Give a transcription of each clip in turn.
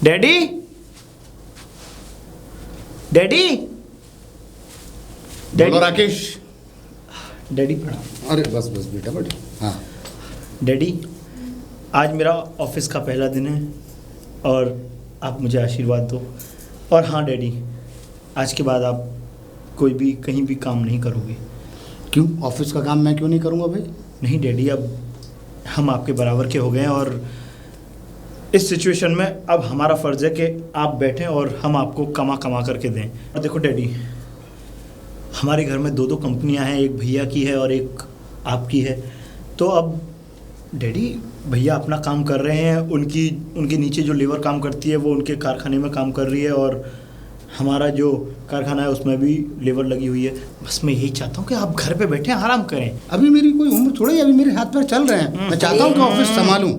Daddy daddy बोलो Rakesh. Daddy प्रणाम। अरे बस बस बेटा बेटा। हाँ डैडी, आज मेरा ऑफिस का पहला दिन है और आप मुझे आशीर्वाद दो। और हाँ डैडी, आज के बाद आप कोई भी कहीं भी काम नहीं करोगे। क्यों? ऑफिस का काम मैं क्यों नहीं करूँगा भाई? नहीं डैडी, अब हम आपके बराबर के हो गए हैं और इस सिचुएशन में अब हमारा फ़र्ज़ है कि आप बैठें और हम आपको कमा कमा करके दें। और देखो डैडी, हमारे घर में दो दो कंपनियां हैं, एक भैया की है और एक आपकी है। तो अब डैडी, भैया अपना काम कर रहे हैं, उनके नीचे जो लेबर काम करती है वो उनके कारखाने में काम कर रही है और हमारा जो कारखाना है उसमें भी लेबर लगी हुई है। बस मैं यही चाहता हूँ कि आप घर पे बैठें, आराम करें। अभी मेरी कोई उम्र थोड़ी है, अभी मेरे हाथ पैर चल रहे हैं। मैं चाहता हूँ कि ऑफिस संभालूं।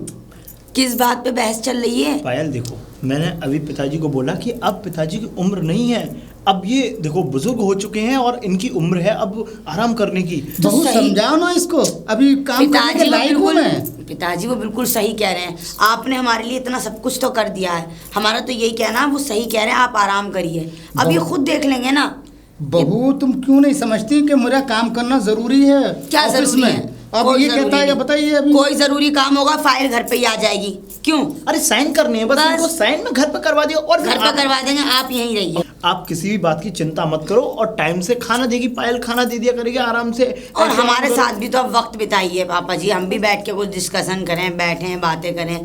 किस बात पे बहस चल रही है? पायल देखो, मैंने अभी पिताजी को बोला कि अब पिताजी की उम्र नहीं है, अब ये देखो बुजुर्ग हो चुके हैं और इनकी उम्र है अब आराम करने की। तो बहुत समझाओ ना इसको, अभी काम करने के लायक हूँ मैं। पिताजी वो बिल्कुल सही कह रहे हैं। आपने हमारे लिए इतना सब कुछ तो कर दिया है, हमारा तो यही कहना है, वो सही कह रहे हैं, आप आराम करिए, अब ये खुद देख लेंगे ना। बहू, तुम क्यों नहीं समझती कि मेरा काम करना जरूरी है? क्या ऑफिस जरूरी में है? अब कोई ये जरूरी कहता है कि नहीं। बताइए अभी कोई जरूरी काम होगा फाइल घर पे ही आ जाएगी। क्यों? अरे साइन करने हैं, बस इनको साइन में घर पे करवा दियो और घर पे करवा देंगे, आप यहीं रहिए। आप किसी भी बात की चिंता मत करो और टाइम से खाना देगी पायल, खाना दे दिया करेगी आराम से। और हमारे साथ भी तो अब वक्त बिताइए पापा जी, हम भी बैठ के कुछ डिस्कशन करें, बैठें, बातें करें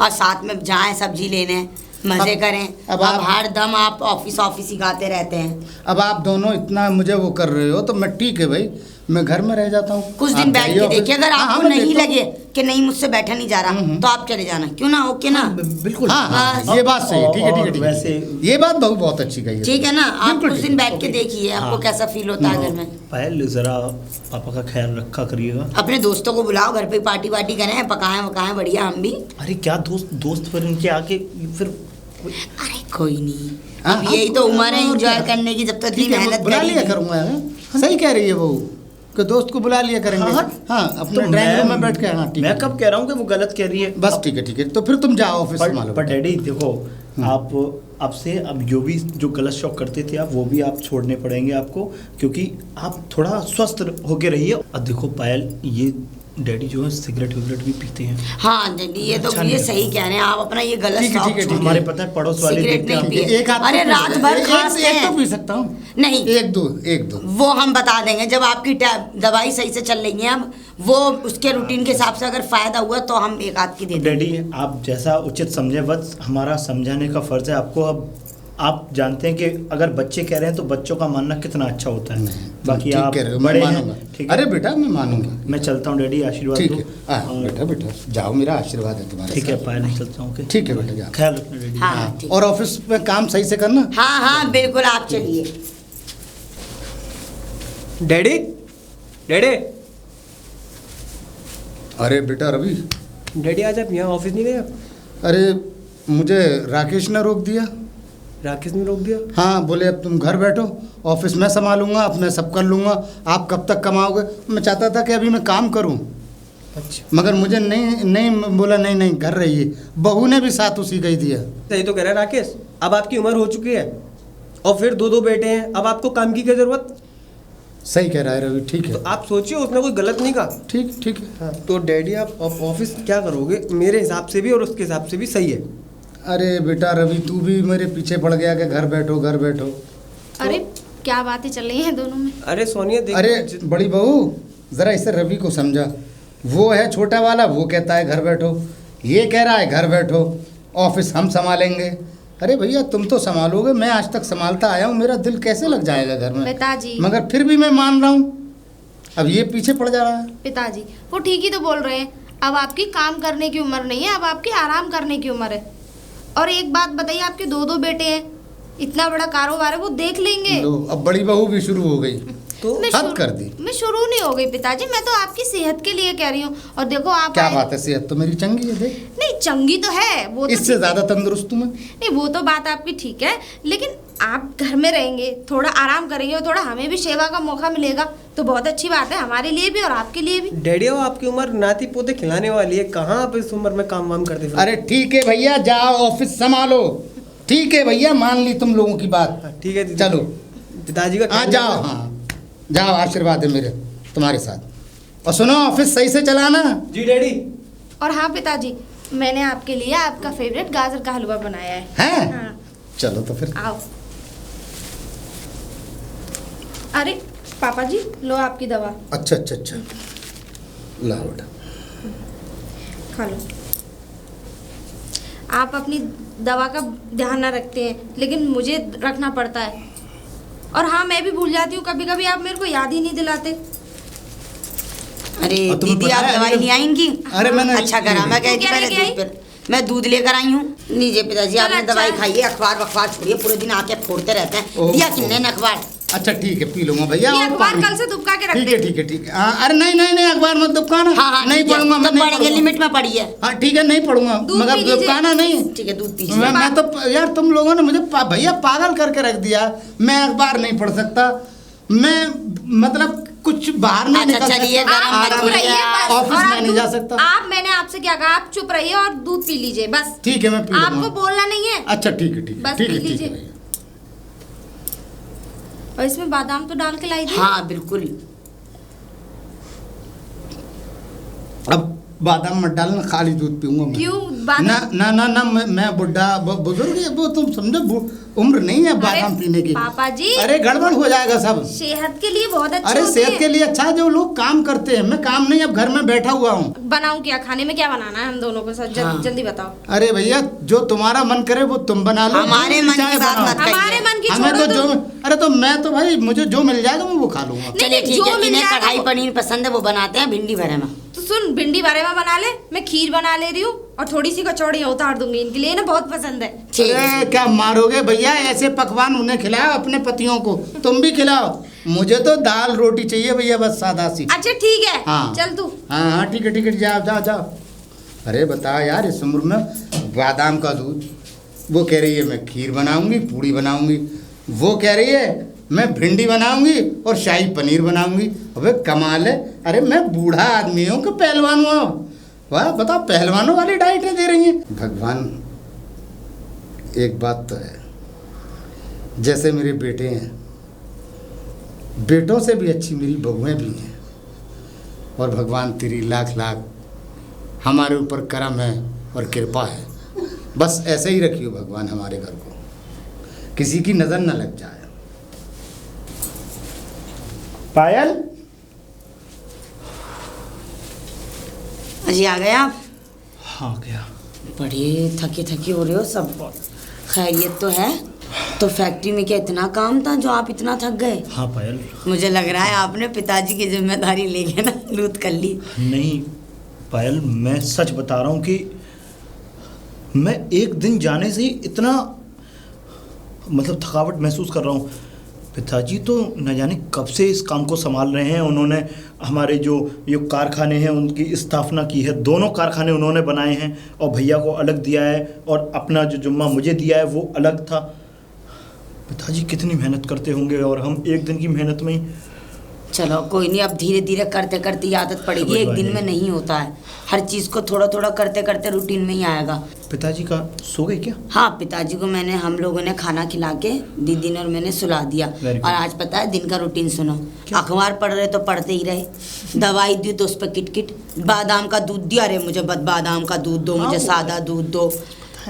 और साथ में जाएं सब्जी लेने, मजे करें। अब हर दम आप ऑफिस ऑफिस ही गाते रहते हैं। अब आप दोनों इतना मुझे वो कर रहे हो तो मैं ठीक है भाई, मैं घर में रह जाता हूँ। कुछ दिन बैठ के देखिए, अगर आपको नहीं लगे कि नहीं मुझसे बैठा नहीं जा रहा तो आप चले जाना। क्यों ना? ओके ना? बिल्कुल। हाँ, ये बात सही है। ठीक है ठीक है ठीक है। वैसे ये बात बहुत अच्छी कही है। ठीक है ना? आप कुछ दिन बैठ के देखिए आपको कैसा फील होता है घर में। पायल, जरा पापा का ख्याल रखा करिएगा। अपने दोस्तों को बुलाओ, घर पे पार्टी वार्टी करें, पकाएं वकाएं बढ़िया, हम भी। अरे क्या दोस्त फिर इनके आके फिर। अरे कोई नहीं, अब यही तो उम्र है एंजॉय करने की, जब तक इतनी मेहनत बुला लिया करूँगा। सही कह रही है बहू कि दोस्त को बुला लिया करेंगे। हाँ, अपने ड्राइंग रूम में बैठ के। हाँ ठीक है। मैं कब कह रहा हूँ कि वो गलत कह रही है। बस ठीक है ठीक है, तो फिर तुम जाओ ऑफिस संभालो। पर डैडी देखो, आप आपसे अब जो गलत शौक करते थे आप, वो भी आप छोड़ने पड़ेंगे आपको, क्योंकि आप थोड़ा स्वस्थ होके रहिए। अब देखो पायल, ये डैडी जो है सिगरेट विगरेट भी पीते हैं। हाँ डैडी, ये तो ये सही कह रहे हैं आप, अपना ये गलत शौक छोड़िए। हमारे पता है पड़ोस वाले देखते हैं। एक आध अरे रात भर खाते हैं। एक तो पी सकता हूँ। नहीं, एक दो वो हम बता देंगे जब आपकी दवाई सही से चल रही है। अब वो उसके रूटीन के हिसाब से अगर फायदा हुआ तो हम एक आध की दे देंगे। डैडी आप जैसा उचित समझे, बस हमारा समझाने का फर्ज है आपको। अब आप जानते हैं कि अगर बच्चे कह रहे हैं तो बच्चों का मानना कितना अच्छा होता है। बाकी आप बड़े हैं। ठीक है? अरे बेटा मैं मानूंगा। मैं चलता हूँ डैडी, आशीर्वाद दो। बेटा बेटा जाओ, मेरा आशीर्वाद है तुम्हारे। ठीक है पायल, चलता हूँ। ठीक है बेटा, जाओ, ख्याल रखना डैडी। हाँ, और ऑफिस में काम सही से करना। हाँ बिल्कुल, आप चलिए। डैडी डैडी अरे बेटा रवि। डैडी आज आप यहाँ ऑफिस नहीं गए आप? अरे मुझे राकेश ने रोक दिया। राकेश ने रोक दिया? हाँ, बोले अब तुम घर बैठो, ऑफिस मैं संभालूंगा, अब मैं सब कर लूँगा, आप कब तक कमाओगे। मैं चाहता था कि अभी मैं काम करूँ। अच्छा, मगर मुझे नहीं बोला, नहीं घर रहिए। बहू ने भी साथ उसी का ही दिया। सही तो कह रहा है राकेश, अब आपकी उम्र हो चुकी है और फिर दो बेटे हैं, अब आपको काम की क्या जरूरत? सही कह रहा है रवि, ठीक है। तो आप सोचिए, उसने कोई गलत नहीं कहा। ठीक है। हाँ, तो डैडी आप ऑफिस क्या करोगे, मेरे हिसाब से भी और उसके हिसाब से भी सही है। अरे बेटा रवि, तू भी मेरे पीछे पड़ गया कि घर बैठो घर बैठो। अरे क्या बातें चल रही हैं दोनों में? अरे सोनिया देख, अरे बड़ी बहू, जरा इसे रवि को समझा। वो है छोटा वाला, वो कहता है घर बैठो, ये कह रहा है घर बैठो, ऑफिस हम संभालेंगे। अरे भैया तुम तो संभालोगे, मैं आज तक संभालता आया हूँ, मेरा दिल कैसे लग जाएगा घर में। पिताजी, मगर फिर भी मैं मान रहा हूँ, अब ये पीछे पड़ जा रहा है। पिताजी वो ठीक ही तो बोल रहे हैं, अब आपकी काम करने की उम्र नहीं है, अब आपकी आराम करने की उम्र है। और एक बात बताइए, आपके दो बेटे हैं, इतना बड़ा कारोबार है, वो देख लेंगे। अब बड़ी बहू भी शुरू हो गई, तो हद कर दी। मैं शुरू नहीं हो गई पिताजी, मैं तो आपकी सेहत के लिए कह रही हूँ। और देखो आप क्या बात है, सेहत तो मेरी चंगी है। देख नहीं, चंगी तो है वो, तो इससे ज्यादा तंदुरुस्त हूँ मैं। नहीं, वो तो बात आपकी ठीक है, लेकिन आप घर में रहेंगे, थोड़ा आराम करेंगे और थोड़ा हमें भी सेवा का मौका मिलेगा तो बहुत अच्छी बात है, हमारे लिए भी और आपके लिए भी। डैडी वो आपकी उम्र नाती पोते खिलाने वाली है, कहाँ आप इस उम्र में काम वाम करते फिर? अरे ठीक है भैया, जाओ ऑफिस संभालो। ठीक है भैया, मान ली तुम लोगों की बात। ठीक है, चलो पिताजी का हाँ जाओ, हाँ जाओ, आशीर्वाद है मेरे तुम्हारे साथ। और सुनो, ऑफिस सही से चलाना। जी डैडी। और हाँ पिताजी, मैंने आपके लिए आपका फेवरेट गाजर का हलवा बनाया है। हैं? हाँ। चलो तो फिर आओ। अरे पापा जी, लो आपकी दवा, अच्छा अच्छा अच्छा, लाओ बेटा। खा लो। आप अपनी दवा का ध्यान ना रखते हैं, लेकिन मुझे रखना पड़ता है। और हाँ, मैं भी भूल जाती हूँ कभी कभी, आप मेरे को याद ही नहीं दिलाते। अरे और तुम्हें दीदी, पता आप है दवाई अभी- नहीं आई इनकी? अरे मैंने अच्छा करा, मैं कहती क्या पहले लेके दूध पर मैं दूध लेकर आई हूँ। लीजिए पिताजी, चल आपने अच्छा दवाई है। खाई है। अखबार वखबार छोड़िए, पूरे दिन आके फोड़ते रहते हैं। ओह। दिया किसने न अखबार? अच्छा ठीक है, पी लूंगा भैया। ये और अखबार पानी। कल से दुबका के रख ठीक है दे। ठीक है ठीक है। अरे नहीं नहीं नहीं, अखबार मत दुबकाना। हाँ हाँ, नहीं ठीक है। पढ़ूंगा मैं, तो नहीं पढ़ेंगे, पढ़ूंगा। लिमिट में पढ़िए। हाँ ठीक है, नहीं पढ़ूंगा, दूध मगर पी लीजिए। दुबकाना नहीं। ठीक है, दूध पीजिए। मैं तो यार, तुम लोगों ने मुझे भैया पागल करके रख दिया। मैं अखबार नहीं पढ़ सकता, मैं मतलब कुछ बाहर नहीं अच्छा, निकल चलिए, सकता। गरम आप मत चुप करिए। रहिए बस। ऑफिस और में आप नहीं जा सकता। मैंने आपसे क्या कहा, आप चुप रहिए और दूध पी लीजिए बस। ठीक है, मैं पी लूंगा। आपको बोलना नहीं है। अच्छा ठीक है ठीक है बस ठीक पी है ठीक लीजिए। है भैया। और इसमें बादाम तो डाल के लाई थी। हाँ बिल्कुल। अब बादाम मत डालना, खाली दूध पीऊंगा मैं। क्यों बादाम? ना ना ना ना, मैं बुढ़ा बुजुर्ग है वो, तुम समझो, उम्र नहीं है बादाम पीने की। पापा जी, अरे गड़बड़ हो जाएगा सब। सेहत के लिए बहुत अच्छे अरे होते सेहत हैं। के लिए अच्छा है, जो लोग काम करते हैं। मैं काम नहीं, अब घर में बैठा हुआ हूँ। बनाऊं क्या, खाने में क्या बनाना है हम दोनों को? सर हाँ। जल्दी बताओ। अरे भैया, जो तुम्हारा मन करे वो तुम बना लो। हमारे जो मन की चाहे बात बनाओ। मत कहिए। हमारे मन की हमें छोड़ो तो जो, तुम। अरे तो मैं तो भाई, मुझे जो मिल जाएगा मैं वो खा लूंगा। नहीं, चलिए ठीक जो है, मिल इन्हें जाएगा कढ़ाई वो- पनीर पसंद है, वो बनाते हैं भिंडी भरे में। तो सुन, भिंडी बारे में बना ले, मैं खीर बना ले रही हूँ और थोड़ी सी कचौड़ियाँ उतार दूंगी इनके लिए, ना बहुत पसंद है। ठीक है। अरे क्या मारोगे भैया, ऐसे पकवान उन्हें खिलाओ, अपने पतियों को तुम भी खिलाओ। मुझे तो दाल रोटी चाहिए भैया, बस सादा सी। अच्छा ठीक है, हाँ। चल तू। हाँ हाँ ठीक है ठीक है, जाओ जाओ जाओ। अरे बता यार, इस उम्र में बादाम का दूध, वो कह रही है मैं खीर बनाऊंगी, पूड़ी बनाऊंगी, वो कह रही है मैं भिंडी बनाऊंगी और शाही पनीर बनाऊंगी। अबे कमाल है। अरे मैं बूढ़ा आदमी हूँ कि पहलवान हुआ? वाह बताओ, पहलवानों वाली डाइटें दे रही हैं। भगवान, एक बात तो है, जैसे मेरे बेटे हैं, बेटों से भी अच्छी मेरी बहुएं भी हैं। और भगवान तेरी लाख लाख हमारे ऊपर करम है और कृपा है। बस ऐसे ही रखियो भगवान हमारे घर को, किसी की नज़र न लग जाए। पायल, अजी आ गए आप? हाँ गया। बड़े थके थके हो रहे हो सब। खैरियत तो है? तो फैक्ट्री में क्या इतना काम था जो आप इतना थक गए? हाँ पायल। मुझे लग रहा है आपने पिताजी की जिम्मेदारी लेके ना लूट कर ली। नहीं पायल, मैं सच बता रहा हूँ कि मैं एक दिन जाने से ही इतना मतलब थकावट महसूस कर रहा हूँ। पिताजी तो न जाने कब से इस काम को संभाल रहे हैं। उन्होंने हमारे जो ये कारखाने हैं उनकी स्थापना की है, दोनों कारखाने उन्होंने बनाए हैं और भैया को अलग दिया है और अपना जो जुम्मा मुझे दिया है वो अलग था। पिताजी कितनी मेहनत करते होंगे और हम एक दिन की मेहनत में ही। चलो कोई नहीं, अब धीरे धीरे करते करते ये आदत पड़ेगी, कोई एक बात दिन नहीं। में नहीं होता है। हर चीज़ को थोड़ा थोड़ा करते करते रूटीन में ही आएगा। पिताजी का सो गए क्या? हाँ, पिताजी को हम लोगों ने खाना खिला के दीदी ने और मैंने सुला दिया। Very good. और आज पता है दिन का रूटीन सुनो। अखबार पढ़ रहे तो पढ़ते ही रहे, दवाई दी तो उस पर किटकिट, बादाम का दूध दिया, अरे मुझे बादाम का दूध दो, मुझे सादा दूध दो।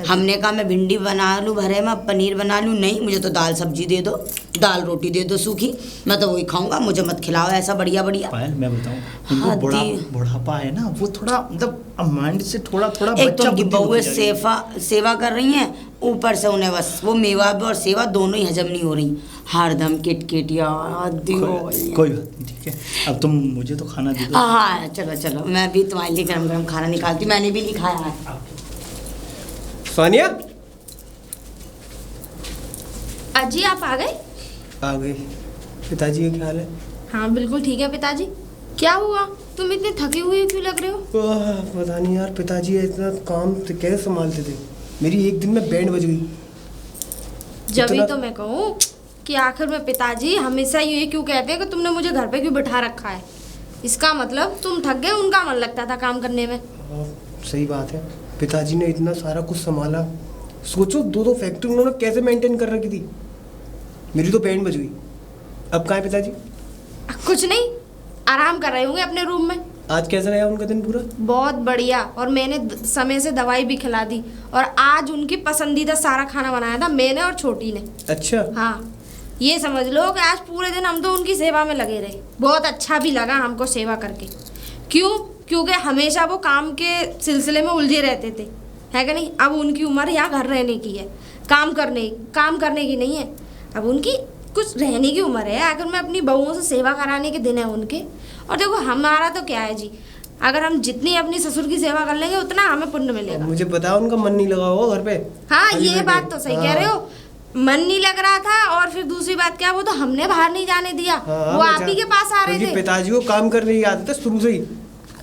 हमने कहा मैं भिंडी बना लूँ भरे में, पनीर बना लूँ, नहीं मुझे तो दाल सब्जी दे दो, दाल रोटी दे दो सूखी, मैं तो वही खाऊंगा, मुझे मत खिलाओ ऐसा बढ़िया बढ़िया। पायल मैं बताऊं, हाँ, उनको बुढ़ापा है ना, वो थोड़ा मतलब माइंड से थोड़ा थोड़ा एक तो बच्चा उनकी बुद्धि बहुएं होती जा रही है। सेवा कर रही हैं, ऊपर से उन्हें बस वो मेवा भी और सेवा दोनों ही हजम नहीं हो रही, हरदम किटकिट यार दियो। कोई बात नहीं, ठीक है। अब तुम मुझे तो खाना दे दो। हाँ चलो चलो, मैं भी तुम्हारे लिए गरम गरम खाना निकालती, मैंने भी नहीं खाया है। सोनिया अजी आप आ गए? आ गई। पिताजी का क्या हाल है? हाँ बिल्कुल ठीक है पिताजी। क्या हुआ, तुम इतने थके हुए क्यों लग रहे हो? पता नहीं यार, पिताजी इतना काम तो कैसे संभालते थे। मेरी एक दिन में बैंड बज गई। जब ही इतना- तो मैं कहूँ कि आखिर में पिताजी हमेशा ये क्यों कहते हैं कि तुमने मुझे घर पे क्यों बिठा रखा है। इसका मतलब तुम थक गए, उनका मन लगता था काम करने में। हाँ, सही बात है। पिताजी ने इतना सारा कुछ संभाला। सोचो 2 फैक्ट्री उन्होंने कैसे मेंटेन कर रखी थी। मेरी तो बैंड बज गई। अब कहाँ है पिताजी? कुछ नहीं, आराम कर रहे होंगे अपने रूम में। आज कैसा रहा उनका दिन पूरा? बहुत बढ़िया, और मैंने समय से दवाई भी खिला दी, और आज उनकी पसंदीदा सारा खाना बनाया था मैंने और छोटी ने। अच्छा। हाँ, ये समझ लो कि आज पूरे दिन हम तो उनकी सेवा में लगे रहे। बहुत अच्छा भी लगा हमको सेवा करके। क्यों? क्योंकि हमेशा वो काम के सिलसिले में उलझे रहते थे, है कि नहीं। अब उनकी उम्र यहाँ घर रहने की है, काम करने की नहीं है। अब उनकी कुछ रहने की उम्र है। अगर मैं अपनी बहुओं से सेवा कराने के दिन है उनके। और देखो हमारा तो क्या है जी, अगर हम जितनी अपनी ससुर की सेवा कर लेंगे उतना हमें पुण्य मिलेगा। मुझे पता है उनका मन नहीं लगा होगा घर पे। हाँ, खाली ये बैठे। बात तो सही कह रहे हो। मन नहीं लग रहा था, और फिर दूसरी बात क्या, वो तो हमने बाहर नहीं जाने दिया। हाँ, वो आप ही के पास आ रहे क्योंकि थे। पिताजी को काम करने की आदत है शुरू से ही।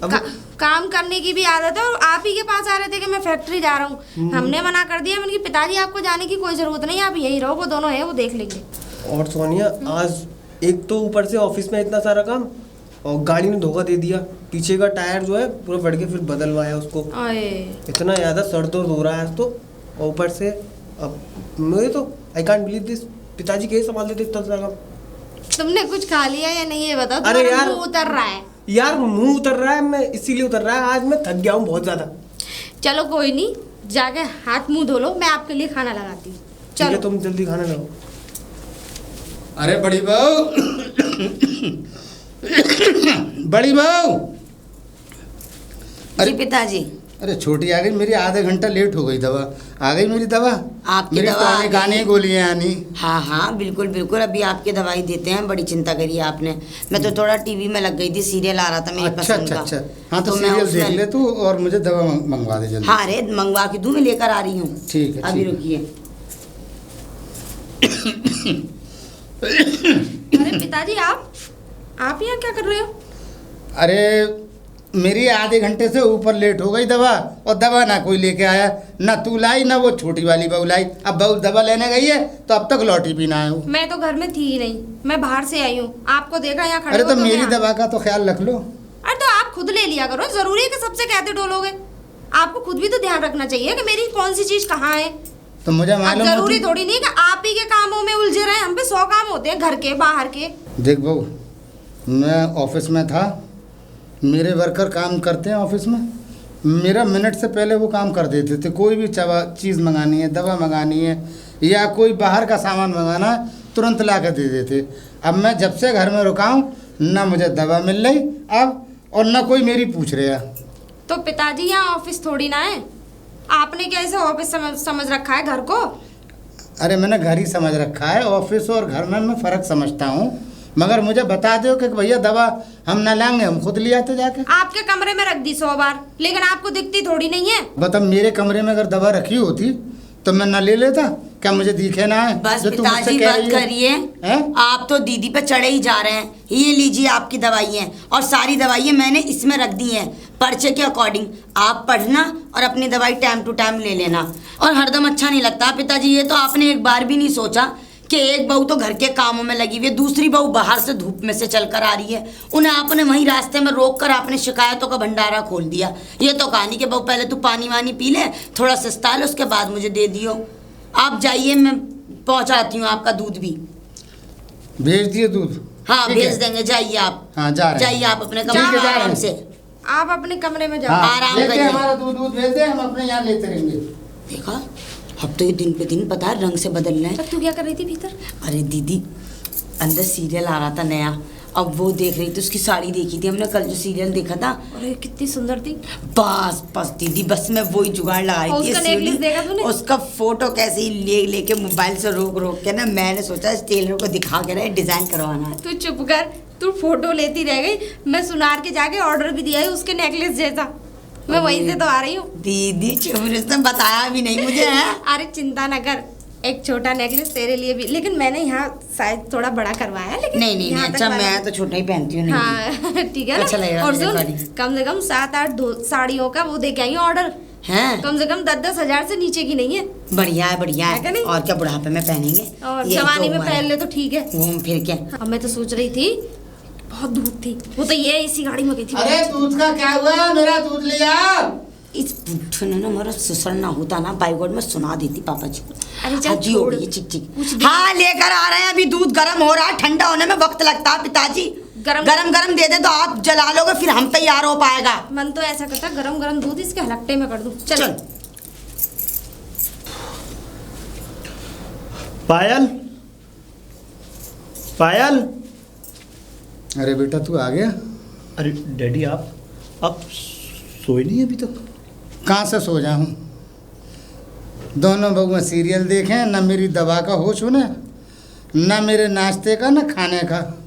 अब काम करने की भी आदत है, और आप ही के पास आ रहे थे कि मैं फैक्ट्री जा रहा हूँ। हमने मना कर दिया। मैंने कहा पिताजी आपको जाने की कोई जरूरत नहीं, आप यहीं रहो, वो दोनों है वो देख लेंगे। और सोनिया, आज एक तो ऊपर से ऑफिस में इतना सारा काम, और गाड़ी ने धोखा दे दिया। पीछे का टायर जो है पूरा फट के फिर बदलवाया उसको। अरे इतना ज़्यादा सर दर्द हो रहा है आज तो। और ऊपर से अब मुझे तो आई कांट बिलीव दिस, पिताजी कैसे संभाल लेते इतना सारा काम। तुमने कुछ खा लिया या नहीं ये बताओ। अरे तुम्हारा यार, मुंह उतर रहा है। यार मुंह उतर रहा है, मैं इसीलिए उतर रहा है, आज मैं थक गया हूँ बहुत ज़्यादा। चलो कोई नहीं, जाके हाथ मुंह धो लो, मैं आपके लिए खाना लगाती हूँ। ठीक है, चलो। तुम जल्दी खाना लो। अरे बड़ी बहू, बड़ी बहू। जी पिताजी। अरे छोटी आ गई मेरी, आधे घंटा लेट हो गई। दवा आ गई मेरी दवा। आपकी मेरी दवा पुरानी आ गई। गाने गोलियां आनी। हाँ हाँ बिल्कुल बिल्कुल, अभी आपकी दवाई देते हैं। बड़ी चिंता करी आपने। मैं तो थोड़ा टीवी में लग गई थी, सीरियल आ रहा था मेरी अच्छा पसंद अच्छा का। अच्छा। हाँ तो मैं सीरियल उसमें- देख ले तू, और मुझे दवा मंगवा दे जल्दी। हाँ अरे मंगवा के दूँ, मैं लेकर आ रही हूँ। ठीक है, अभी ठीक है। रुकिए। अरे पिताजी, आप यहाँ क्या कर रहे हो? अरे मेरी आधे घंटे से ऊपर लेट हो गई दवा, और दवा ना कोई लेके आया, ना तू लाई ना वो छोटी वाली बहू लाई। अब बहू दवा लेने गई है तो अब तक लौटी भी ना आए हो। मैं तो घर में थी ही नहीं, मैं बाहर से आई हूँ। आपको देखा यहाँ खड़े अरे हो तो मैं मेरी यहाँ- दवा का तो ख्याल रख लो। अरे तो आप खुद ले लिया करो, जरूरी है कि सबसे कहते डोलोगे? आपको खुद भी तो ध्यान रखना चाहिए कि मेरी कौन सी चीज कहाँ है। तो मुझे अब मालूम जरूरी होती- थोड़ी नहीं है कि आप ही के कामों में उलझे रहे। हम पे 100 काम होते हैं, घर के बाहर के। देख बहू, मैं ऑफिस में था, मेरे वर्कर काम करते हैं ऑफिस में। मेरा मिनट से पहले वो काम कर देते थे। कोई भी चीज़ मंगानी है, दवा मंगानी है, या कोई बाहर का सामान मंगाना है, तुरंत ला कर दे देते। अब मैं जब से घर में रुका हूँ, ना मुझे दवा मिल रही अब, और ना कोई मेरी पूछ रहा। तो पिताजी यहाँ ऑफिस थोड़ी ना है, आपने कैसे ऑफिस समझ रखा है घर को? अरे मैंने घर ही समझ रखा है, ऑफिस और घर में मैं फ़र्क समझता हूँ। मगर मुझे बता दो कि भैया दवा हम ना लाएंगे, हम खुद ले आते जाके। आपके कमरे में रख दी 100 बार, लेकिन आपको दिखती थोड़ी नहीं है। बता, मेरे कमरे में अगर दवा रखी होती तो मैं ना ले लेता? क्या मुझे दिखे ना है? बस जो तू मुझसे पिताजी कह बात रही है। करिए। हैं? आप तो दीदी पे चढ़े ही जा रहे हैं। ये लीजिए आपकी दवाइयाँ, और सारी दवाइयाँ मैंने इसमें रख दी हैं पर्चे के अकॉर्डिंग। आप पढ़ना और अपनी दवाई टाइम टू टाइम ले लेना। और हरदम अच्छा नहीं लगता पिताजी, ये तो आपने एक बार भी नहीं सोचा कि एक बहू तो घर के कामों में लगी हुई है, दूसरी बहू बाहर से धूप में से चल कर आ रही है। उन्हें आपने वहीं रास्ते में रोक कर आपने शिकायतों का भंडारा खोल दिया। ये तो कहानी कि बहू पहले तू पानी वानी पी ले, थोड़ा सस्ता ले, उसके बाद मुझे दे दियो। आप जाइए, मैं पहुंचाती हूँ आपका दूध भी। भेज दिए दूध? हाँ ठीक भेज है। देंगे, जाइए आप। हाँ जा रहे हैं। जाइए आप अपने ठीक है, कमरे में जा रहे हैं। आराम से। आप अपने कमरे में जाओ। हाँ, आराम लेते करिए। हमारा दूध भेज दे, हम अपने यहाँ लेते रहेंगे। देखा, अब तो ये दिन पे दिन पता है रंग से बदल रहे हैं। तब तू क्या कर रही थी भीतर? अरे दीदी, अंदर सीरियल आ रहा था नया, अब वो देख रही थी। उसकी साड़ी देखी थी हमने कल जो सीरियल देखा था। अरे कितनी सुंदर थी। बस बस दीदी, बस मैं वही जुगाड़ लगाई और थी। उसका नेकलेस देखा तूने? उसका फोटो कैसे ही ले लेके मोबाइल से रोक रोक के ना, मैंने सोचा इस टेलर को दिखा के ना डिजाइन करवाना है। तू चुप कर, तू फोटो लेती रह गई। मैं सुनार के जाके ऑर्डर भी दिया है उसके नेकलेस जैसा। मैं वहीं से तो आ रही हूँ। दीदी उसने बताया भी नहीं मुझे है। अरे चिंता न कर, एक छोटा नेकलेस तेरे लिए भी, लेकिन मैंने यहाँ शायद थोड़ा बड़ा करवाया है। लेकिन नहीं नहीं यहाँ नहीं, तक अच्छा वाला- मैं तो छोटा ही पहनती हूँ। नहीं हाँ ठीक है ना। अच्छा लगेगा और मुझे सुन, साड़ी। कम से कम 7-8 साड़ियों का वो दे के आई ऑर्डर, हैं कम से कम 10-10 हजार से नीचे की नहीं है। बढ़िया है, बढ़िया है कि नहीं? है। और क्या बुढ़ापे में पहनेंगे, और यही जवानी तो में उम्र पहन है। ले तो ठीक है। घूम फिर के। अब मैं तो सोच रही थी, बहुत धूप थी, वो तो ये इसी गाड़ी में गई थी। अरे दूध का क्या हुआ, मेरा दूध लिया। इस बुढ़े ने ना मेरा ससुर ना होता ना बाईगोड में सुना देती पापा जी को। अरे चल हद ही हो छोड़। गई, चिक चिक। कुछ भी- हाँ लेकर आ रहे हैं, अभी दूध गर्म हो रहा है, ठंडा होने में वक्त लगता है पिताजी। गरम- गरम गरम दे दे तो आप जला लोगे, फिर हम तैयार हो पाएगा। मन तो ऐसा करता गरम गरम दूध इसके हलकटे में कर दूं। चल चल। पायल, पायल। अरे बेटा तू आ गया? अरे डैडी आप सोए नहीं अभी तक? कहाँ से सो जाऊँ, दोनों बहू सीरियल देखें, ना मेरी दवा का होश होना, ना मेरे नाश्ते का, ना खाने का,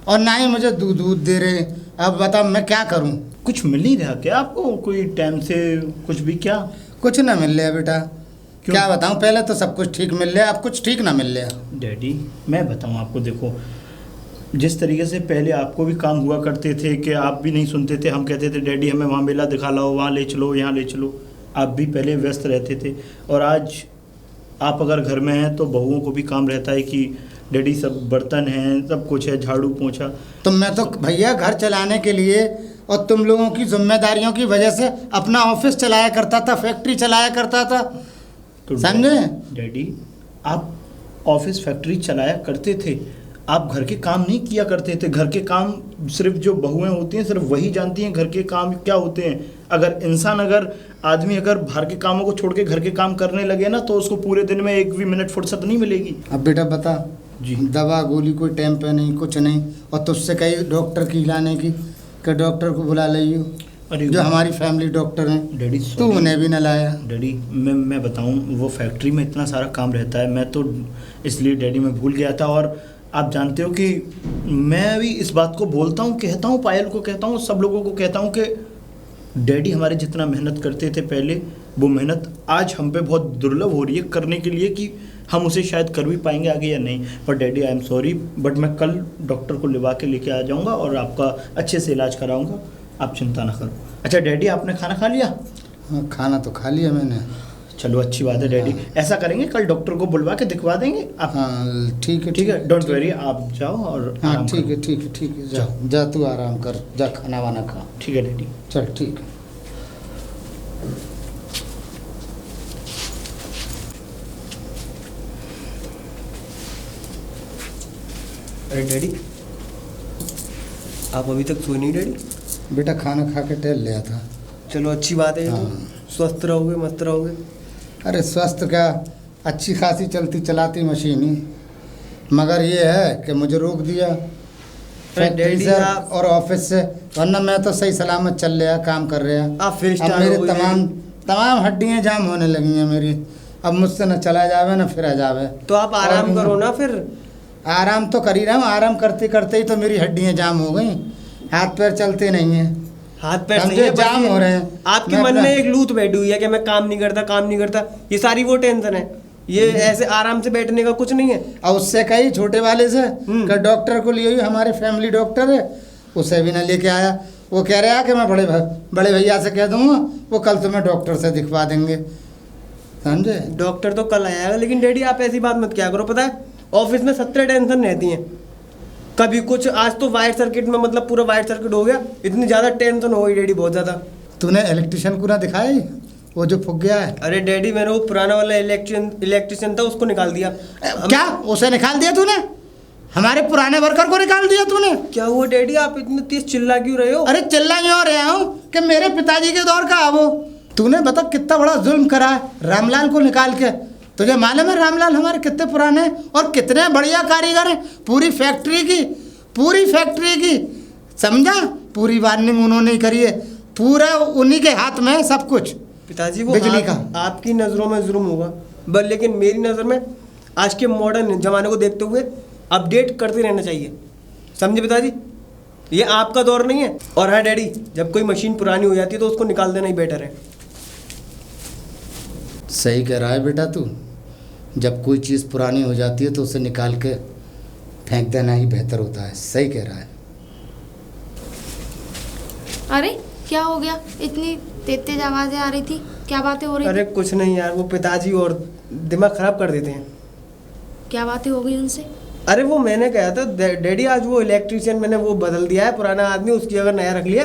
और ना ही मुझे दूध दे रहे। अब बताओ मैं क्या करूँ? कुछ मिल नहीं रहा क्या आपको कोई टाइम से कुछ भी? क्या कुछ ना मिल रहा बेटा। क्यों? क्या बताऊँ, पहले तो सब कुछ ठीक मिल रहा, अब कुछ ठीक ना मिल रहा। डैडी मैं बताऊं आपको, देखो जिस तरीके से पहले आपको भी काम हुआ करते थे कि आप भी नहीं सुनते थे, हम कहते थे डैडी हमें वहाँ मेला दिखा लाओ, वहाँ ले चलो, यहाँ ले चलो, आप भी पहले व्यस्त रहते थे। और आज आप अगर घर में हैं तो बहुओं को भी काम रहता है कि डैडी सब बर्तन हैं, सब कुछ है, झाड़ू पोंछा। तो मैं तो भैया घर चलाने के लिए और तुम लोगों की जिम्मेदारियों की वजह से अपना ऑफिस चलाया करता था, फैक्ट्री चलाया करता था, तो समझे? डैडी आप ऑफिस फैक्ट्री चलाया करते थे, आप घर के काम नहीं किया करते थे। घर के काम सिर्फ जो बहुएं होती हैं सिर्फ वही जानती हैं घर के काम क्या होते हैं। अगर आदमी अगर बाहर के कामों को छोड़ के घर के काम करने लगे ना तो उसको पूरे दिन में एक भी मिनट फुर्सत नहीं मिलेगी। अब बेटा बता जी। दवा गोली कोई टाइम पे नहीं, कुछ नहीं, और तुझसे कही डॉक्टर की लाने की कि डॉक्टर को बुला लियो, अरे जो हमारी फैमिली डॉक्टर हैं, डैडी तू सॉरी। उन्हें भी न लाया। डैडी मैं बताऊं, वो फैक्ट्री में इतना सारा काम रहता है, मैं तो इसलिए डैडी मैं भूल गया था। और आप जानते हो कि मैं भी इस बात को बोलता हूँ, कहता हूँ, पायल को कहता हूँ, सब लोगों को कहता हूँ कि डैडी हमारे जितना मेहनत करते थे पहले, वो मेहनत आज हम पे बहुत दुर्लभ हो रही है करने के लिए कि हम उसे शायद कर भी पाएंगे आगे या नहीं। पर daddy I am sorry, but मैं कल डॉक्टर को लिवा के लेके आ जाऊँगा और आपका अच्छे से इलाज कराऊँगा, आप चिंता ना करो। अच्छा डैडी आपने खाना खा लिया? हाँ खाना तो खा लिया मैंने। चलो अच्छी बात है डैडी, ऐसा करेंगे कल डॉक्टर को बुलवा के दिखवा देंगे आप। हाँ ठीक है ठीक है, डोंट वरी, आप जाओ और हाँ आराम ठीक करो। है ठीक है ठीक है, जा जा तू आराम कर, जा खाना वाना खा। ठीक है डैडी। चल ठीक है। अरे डैडी आप अभी तक सोए नहीं डैडी? बेटा खाना खा के टहल लिया था। चलो अच्छी बात है ये तो, हाँ। स्वस्थ रहोगे, मस्त रहोगे। अरे स्वस्थ क्या, अच्छी खासी चलती चलाती मशीन ही, मगर ये है कि मुझे रोक दिया फैक्ट्री डैडी से आप- और ऑफिस से, वरना मैं तो सही सलामत चल रहा, काम कर रहा। आप फिर अब स्टार मेरे हो गए तमाम हड्डियां जाम होने लगी हैं मेरी, अब मुझसे न चला जावे न फिरा जावे। तो आप आराम और- करो ना फिर। आराम तो कर ही रहा हूँ, आराम करते करते ही तो मेरी हड्डियां जाम हो गई, हाथ पैर चलते नहीं हैं, हाथ पैर समझे? नहीं है, बस जाम ये हो रहे हैं। आपके मैं मन अपना- में एक लूट बैठी हुई है कि मैं काम नहीं करता, ये सारी वो टेंशन है। ये ऐसे आराम से बैठने का कुछ नहीं है। और उससे कही छोटे वाले से हम्म। कि डॉक्टर को लिए, हमारे फैमिली डॉक्टर है, उसे भी ना लेके आया। वो कह रहा कि मैं बड़े भैया से कह दूंगा, वो कल तुम्हें डॉक्टर से दिखवा देंगे, समझे? डॉक्टर तो कल आएगा, लेकिन डैडी आप ऐसी बात मत क्या करो। पता है ऑफिस में 70 टेंशन रहती हैं, कभी कुछ, आज तो वायर सर्किट में मतलब पूरा वायर सर्किट हो गया, इतनी ज़्यादा टेंशन हो गई डैडी, बहुत ज़्यादा। तूने इलेक्ट्रिशियन को ना दिखाया ही? वो जो फूक गया है? अरे डैडी मैंने वो पुराना वाला इलेक्ट्रिशियन था, उसको निकाल दिया। क्या उसे निकाल दिया तूने? हमारे पुराने वर्कर को निकाल दिया तूने? क्या हुआ डैडी, आप इतने तेज चिल्ला क्यों रहे हो? अरे चिल्ला क्यों रहा हूँ कि मेरे पिताजी के दौर का है वो। तूने बता कितना बड़ा जुल्म करा है रामलाल को निकाल के। तुझे मालूम है रामलाल हमारे कितने पुराने हैं और कितने बढ़िया कारीगर हैं, पूरी फैक्ट्री की समझा, पूरी वार्निंग उन्होंने ही करी है, पूरा उन्हीं के हाथ में है सब कुछ। पिताजी वो बिजली का आपकी नज़रों में जुर्म होगा, बस लेकिन मेरी नज़र में आज के मॉडर्न ज़माने को देखते हुए अपडेट करते रहना चाहिए, समझे पिताजी? ये आपका दौर नहीं है। और हाँ डैडी, जब कोई मशीन पुरानी हो जाती है तो उसको निकाल देना ही बेटर है। सही कह रहा है बेटा तू, जब कोई चीज़ पुरानी हो जाती है तो उसे निकाल के फेंक देना ही बेहतर होता है। सही कह रहा है। अरे क्या हो गया, इतनी तेज तेज आवाज़ें आ रही थी? क्या बातें हो रही अरे थी? कुछ नहीं यार, वो पिताजी और दिमाग खराब कर देते हैं। क्या बातें हो गई उनसे? अरे वो मैंने कहा था डैडी आज वो इलेक्ट्रीशियन मैंने वो बदल दिया है, पुराना आदमी उसकी जगह नया रख लिया।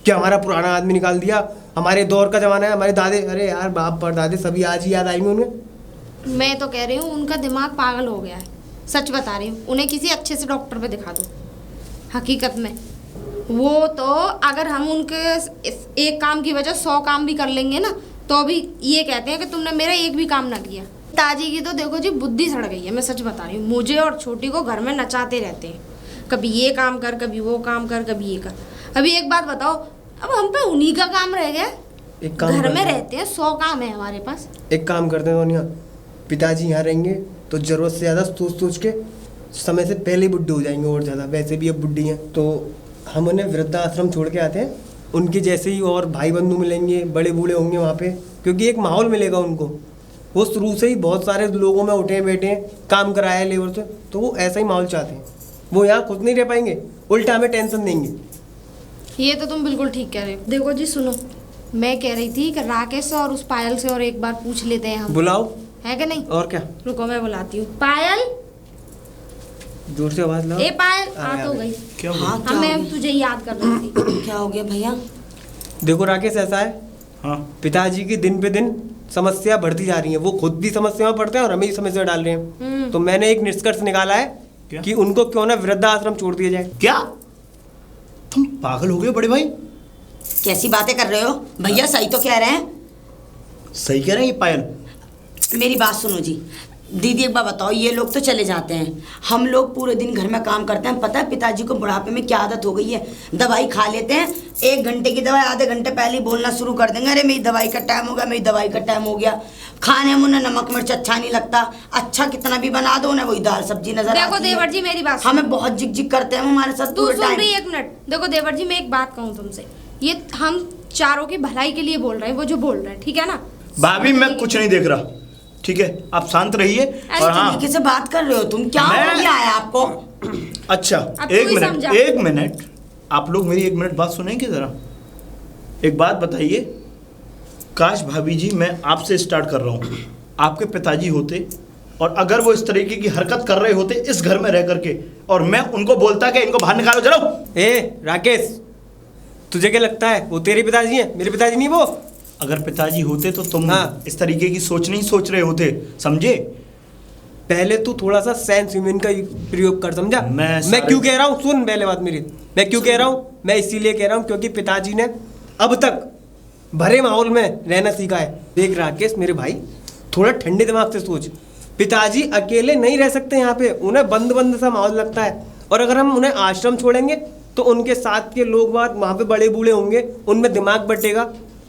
क्या हमारा पुराना आदमी निकाल दिया? हमारे दौर का जमाना है, हमारे दादे, अरे यार बाप परदादे सभी आज ही याद आएंगे उन्हें। मैं तो कह रही हूँ उनका दिमाग पागल हो गया है, सच बता रही हूँ। उन्हें किसी अच्छे से डॉक्टर पे दिखा दो। हकीकत में वो तो अगर हम उनके एक काम की वजह 100 काम भी कर लेंगे ना, तो भी ये कहते हैं कि तुमने मेरा एक भी काम ना किया। ताजी की तो देखो जी बुद्धि सड़ गई है, मैं सच बता रही हूँ। मुझे और छोटी को घर में नचाते रहते हैं, कभी ये काम कर, कभी वो काम कर, कभी ये कर। अभी एक बात बताओ, अब हम पे उन्हीं का काम रह गया। एक काम घर में करते हैं। रहते हैं, 100 काम है हमारे पास। एक काम करते हैं सोनिया, पिताजी यहाँ रहेंगे तो ज़रूरत से ज़्यादा सोच सोच के समय से पहले ही बुढ़े हो जाएंगे और ज़्यादा, वैसे भी अब बुढ़ी हैं। तो हम उन्हें वृद्धाश्रम छोड़ के आते हैं, उनके जैसे ही और भाई बंधु मिलेंगे, बड़े बूढ़े होंगे वहाँ पे, क्योंकि एक माहौल मिलेगा उनको। वो शुरू से ही बहुत सारे लोगों में उठे बैठे हैं, काम कराया है लेबर से, तो वो ऐसा ही माहौल चाहते हैं। वो यहाँ खुद नहीं रह पाएंगे, उल्टा हमें टेंशन देंगे। ये तो तुम बिल्कुल ठीक कह रहे हो। देखो जी सुनो, मैं कह रही थी कि राकेश और उस पायल से और एक बार पूछ लेते हैं हम। बुलाओ। है कि नहीं? और क्या, रुको मैं बुलाती हूँ। पायल, जोर से आवाज़ लगाओ। ए पायल, आ आ तो गई। क्या हाँ हुआ? क्या हाँ हो मैं तुझे याद कर रही थी। गया? क्या हो गया भैया? देखो राकेश, ऐसा है, हाँ पिताजी की दिन पे दिन समस्या बढ़ती जा रही है। वो खुद भी समस्या में पड़ते हैं और हमें ही समस्या डाल रहे हैं। तो मैंने एक निष्कर्ष निकाला है क्या? कि उनको क्यों ना वृद्धाश्रम छोड़ दिया जाए। क्या तुम पागल हो गए बड़े भाई? कैसी बातें कर रहे हो भैया? सही तो कह रहे हैं। सही कह रहे हैं ये पायल। मेरी बात सुनो जी। दीदी एक बात बताओ, ये लोग तो चले जाते हैं, हम लोग पूरे दिन घर में काम करते हैं। पता है पिताजी को बुढ़ापे में क्या आदत हो गई है? दवाई खा लेते हैं, 1 घंटे की दवाई आधे घंटे पहले ही बोलना शुरू कर देंगे, अरे मेरी दवाई का टाइम हो गया, मेरी दवाई का टाइम हो गया। खाने में उन्हें नमक मिर्च अच्छा नहीं लगता, अच्छा कितना भी बना दो उन्हें वही दाल सब्जी नजर आती है। देखो देवर जी मेरी बात सुनो। हमें बहुत जिग जिग करते हैं हमारे साथ तू पूरे सुन टाइम। रही है? एक मिनट देखो देवर जी, मैं एक बात कहूँ तुमसे, ये हम चारों की भलाई के लिए बोल रहे हैं, वो जो बोल रहे हैं, ठीक है ना? भाभी मैं कुछ नहीं देख रहा, ठीक है? आप शांत रहिए। ऐसे और हाँ, तरीके से बात कर रहे हो तुम, क्या मैं- हो गया है आपको? अच्छा अब तू एक ही मिनट, समझा। एक मिनट, आप लोग मेरी 1 मिनट बात सुनेंगे जरा? एक बात बताइए, काश भाभी जी, मैं आपसे स्टार्ट कर रहा हूँ, आपके पिताजी होते और अगर वो इस तरीके की हरकत कर रहे होते इस घर में रह करके, और मैं उनको बोलता कि इनको बाहर निकालो, चलो। ए राकेश, तुझे क्या लगता है वो तेरे पिताजी हैं? मेरे पिताजी नहीं वो। अगर पिताजी होते तो तुम हाँ। इस तरीके की सोच नहीं सोच रहे होते, समझे? पहले तू थोड़ा सा सेंस ह्यूमन का प्रयोग कर, समझा? मैं मैं क्यों कह रहा हूँ, सुन पहले बात मेरी। मैं क्यों कह रहा हूँ? मैं इसीलिए कह रहा हूँ क्योंकि पिताजी ने अब तक भरे माहौल में रहना सीखा है। देख राकेश मेरे भाई, थोड़ा ठंडे दिमाग से सोच। पिताजी अकेले नहीं रह सकते यहाँ पे, उन्हें बंद बंद सा माहौल लगता है। और अगर हम उन्हें आश्रम छोड़ेंगे तो उनके साथ के लोग बात वहाँ पे बड़े बूढ़े होंगे, उनमें दिमाग बटेगा,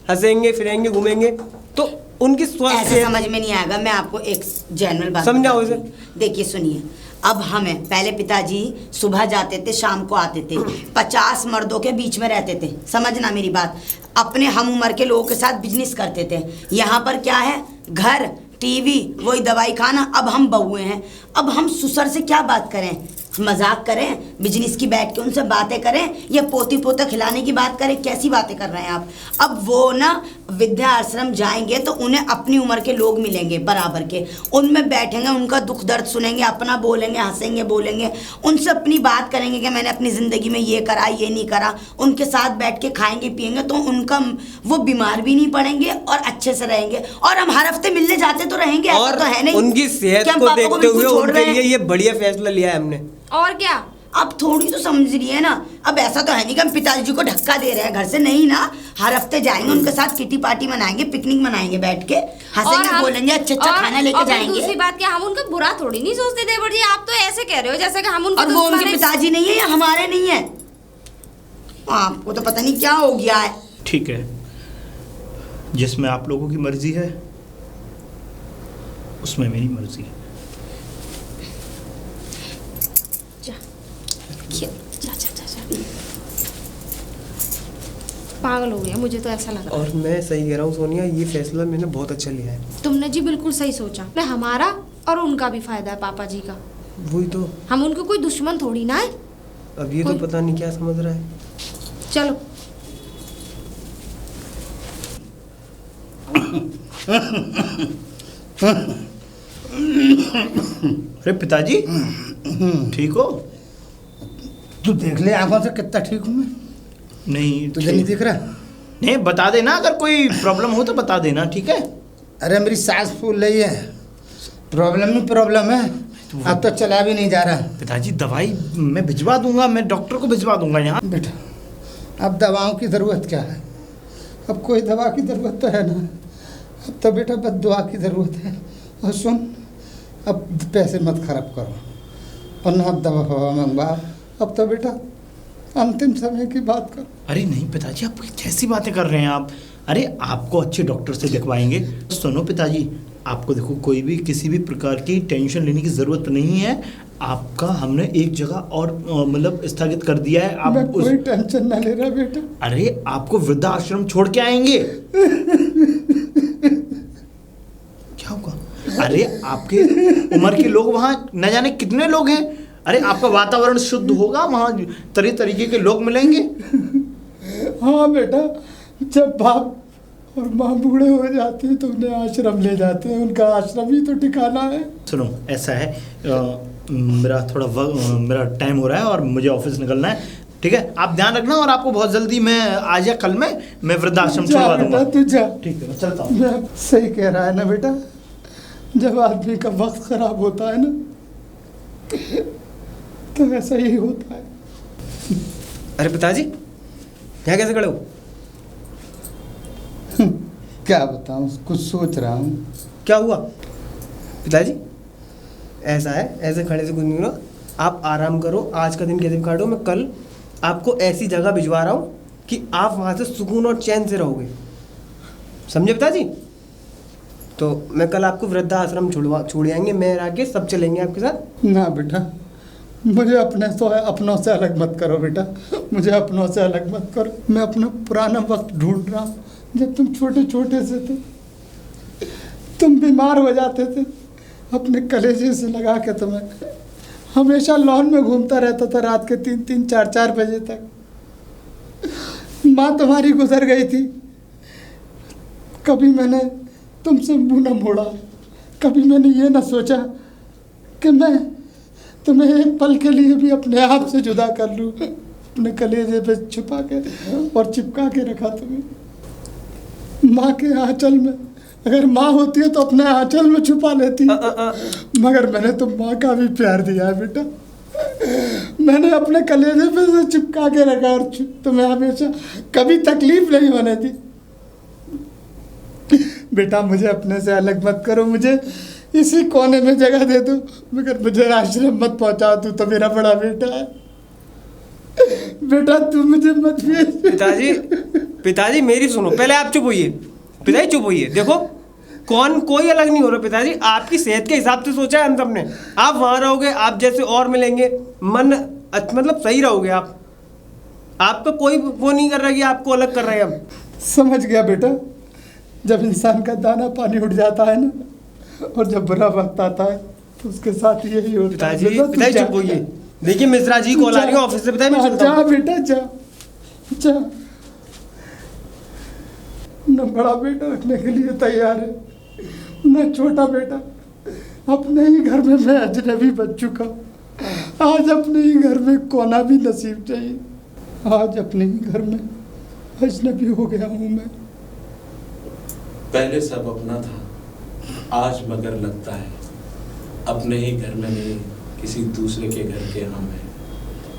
हंसेंगे फिरेंगे घूमेंगे, तो उनकी ऐसे स्वास्थ्य समझ में नहीं आएगा। मैं आपको एक जनरल बात समझाओ बताती हूँ। देखिए सुनिए, अब हमें पहले पिताजी सुबह जाते थे शाम को आते थे, 50 मर्दों के बीच में रहते थे, समझना मेरी बात। अपने हम उम्र के लोगों के साथ बिजनेस करते थे। यहाँ पर क्या है? घर, टीवी, वही दवाई खाना। अब हम बहुए हैं, अब हम ससुर से क्या बात करें? मजाक करें? बिजनेस की बैठ के उनसे बातें करें या पोती पोता खिलाने की बात करें? कैसी बातें कर रहे हैं आप? अब वो ना विद्या आश्रम जाएंगे तो उन्हें अपनी उम्र के लोग मिलेंगे बराबर के, उनमें बैठेंगे, उनका दुख दर्द सुनेंगे, अपना बोलेंगे, हंसेंगे बोलेंगे, उनसे अपनी बात करेंगे कि मैंने अपनी ज़िंदगी में ये करा ये नहीं करा। उनके साथ बैठ के खाएंगे पिएंगे तो उनका वो बीमार भी नहीं पड़ेंगे और अच्छे से रहेंगे। और हम हर हफ्ते मिलने जाते तो रहेंगे, ऐसा और तो है नहीं उनकी सेहत कि हम को पापा देखते बिल्कुल हुए छोड़ उनके रहे हैं। लिए ये बढ़िया फैसला लिया है हमने। और क्या? अब थोड़ी तो समझ रही है ना। अब ऐसा तो है नहीं कि हम पिताजी को धक्का दे रहे हैं घर से, नहीं ना। हर हफ्ते जाएंगे, उनके साथ किटी पार्टी मनाएंगे, पिकनिक मनाएंगे, बैठ के हंसेंगे बोलेंगे, अच्छा खाना लेके जाएंगे। दूसरी बात क्या, हम उनका बुरा थोड़ी नहीं सोचते देवर जी। आप तो ऐसे कह रहे हो जैसे कि हम उनको और वो उनके पिताजी नहीं है या हमारे नहीं है? आपको तो पता नहीं क्या हो गया है। ठीक है, जिसमें आप लोगों की मर्जी है उसमें मेरी मर्जी है। पागल हो गया, मुझे तो ऐसा लगा। और मैं सही कह रहा हूँ सोनिया, ये फैसला मैंने बहुत अच्छा लिया है। तुमने जी बिल्कुल सही सोचा। मैं हमारा और उनका भी फायदा है, पापा जी का। वही तो। हम उनको कोई दुश्मन थोड़ी ना है। अब ये तो पता नहीं क्या समझ रहा है। चलो अरे पिताजी ठीक हो? तू देख ले आंखों से कितना ठीक हूँ मैं। नहीं तुझे नहीं दिख रहा? नहीं, बता देना अगर कोई प्रॉब्लम हो तो बता देना, ठीक है? अरे मेरी सांस फूल रही है, प्रॉब्लम ही प्रॉब्लम है, अब तो चला भी नहीं जा रहा। पिताजी दवाई मैं भिजवा दूंगा, मैं डॉक्टर को भिजवा दूंगा यहाँ। बेटा अब दवाओं की ज़रूरत क्या है? अब कोई दवा की ज़रूरत तो है ना, अब तो बेटा बस दुआ की ज़रूरत है। और सुन, अब पैसे मत खराब करो और ना अब दवा फवा मंगवाओ, अब तो बेटा अंतिम समय की बात करो। अरे नहीं पिताजी, आप कैसी बातें कर रहे हैं आप? अरे आपको अच्छे डॉक्टर से दिखवाएंगे। सुनो पिताजी, आपको देखो कोई भी किसी भी प्रकार की टेंशन लेने की ज़रूरत नहीं है। आपका हमने एक जगह और मतलब स्थगित कर दिया है। आप मैं कोई टेंशन ना ले रहा बेटा। अरे आपको वृद्धाश्रम छोड़ के आएंगे। क्या होगा? अरे आपके उम्र के लोग वहाँ न जाने कितने लोग हैं। अरे आपका वातावरण शुद्ध होगा, वहाँ तरह तरीके के लोग मिलेंगे। हाँ बेटा, जब बाप और माँ बूढ़े हो जाते हैं तो उन्हें आश्रम ले जाते हैं, उनका आश्रम ही तो ठिकाना है। सुनो ऐसा है, मेरा थोड़ा मेरा टाइम हो रहा है और मुझे ऑफिस निकलना है, ठीक है? आप ध्यान रखना और आपको बहुत जल्दी मैं आज या कल में मैं वृद्धाश्रम छोड़वा दूंगा। तू जा। ठीक है, मैं चलता हूँ। मैं सही कह रहा है ना बेटा, जब आदमी का वक्त खराब होता है ना तो ऐसा ही होता है। अरे पिताजी यहाँ कैसे खड़े हो? क्या बताऊँ, कुछ सोच रहा हूँ। क्या हुआ पिताजी? ऐसा है, ऐसे खड़े से कुछ नहीं हुआ। आप आराम करो, आज का दिन कैसे भी काटो। मैं कल आपको ऐसी जगह भिजवा रहा हूँ कि आप वहाँ से सुकून और चैन से रहोगे, समझे पिताजी? तो मैं कल आपको वृद्धाश्रम छोड़ आएंगे, मैं आके सब चलेंगे आपके साथ। ना बेटा, मुझे अपनों से अलग मत करो बेटा, मुझे अपनों से अलग मत करो। मैं अपना पुराना वक्त ढूंढ रहा हूँ, जब तुम छोटे छोटे से थे, तुम बीमार हो जाते थे, अपने कलेजे से लगा के तुम्हें हमेशा लॉन में घूमता रहता था रात के 3-3, 4-4 बजे तक। माँ तुम्हारी गुजर गई थी, कभी मैंने तुमसे मुंह न मोड़ा, कभी मैंने ये ना सोचा कि मैं तुम्हें एक पल के लिए भी अपने आप से जुदा कर लूँ। अपने कलेजे पे छुपा के और चिपका के रखा तुम्हें माँ के आंचल में। अगर माँ होती है तो अपने आंचल में छुपा लेती, मगर मैंने तो माँ का भी प्यार दिया है बेटा। मैंने अपने कलेजे पे से चिपका के रखा और तुम्हें हमेशा कभी तकलीफ नहीं होने दी। बेटा मुझे अपने से अलग मत करो, मुझे इसी कोने में जगह दे दो, मगर मुझे आश्रम मत पहुंचा। तू तो मेरा बड़ा बेटा है बेटा, तू मुझे मत भेज। पिताजी मेरी सुनो, पहले आप चुप होइए। पिताजी चुप होइए। देखो कोई अलग नहीं हो रहा पिताजी, आपकी सेहत के हिसाब से सोचा है हम सब ने। आप वहाँ रहोगे, आप जैसे और मिलेंगे, मन मतलब सही रहोगे आप। आपका कोई वो नहीं कर रहा कि आपको अलग कर रहे हैं हम। समझ गया बेटा, जब इंसान का दाना पानी उठ जाता है ना, और जब बुरा वक्त आता है तो उसके साथ यही होता है। पिताजी चुप होइए। देखिए मिश्रा जी कॉल आ रही है ऑफिस से, पिताजी मैं चलता हूं। जा बेटा जा, न बड़ा बेटा रखने के लिए तैयार है न छोटा बेटा। अपने ही घर में मैं अजनबी बन चुका, आज अपने ही घर में कोना भी नसीब चाहिए। आज अपने ही घर में अजनबी हो गया हूँ मैं। पहले सब अपना था, आज मगर लगता है अपने ही घर में नहीं किसी दूसरे के घर के हम हैं।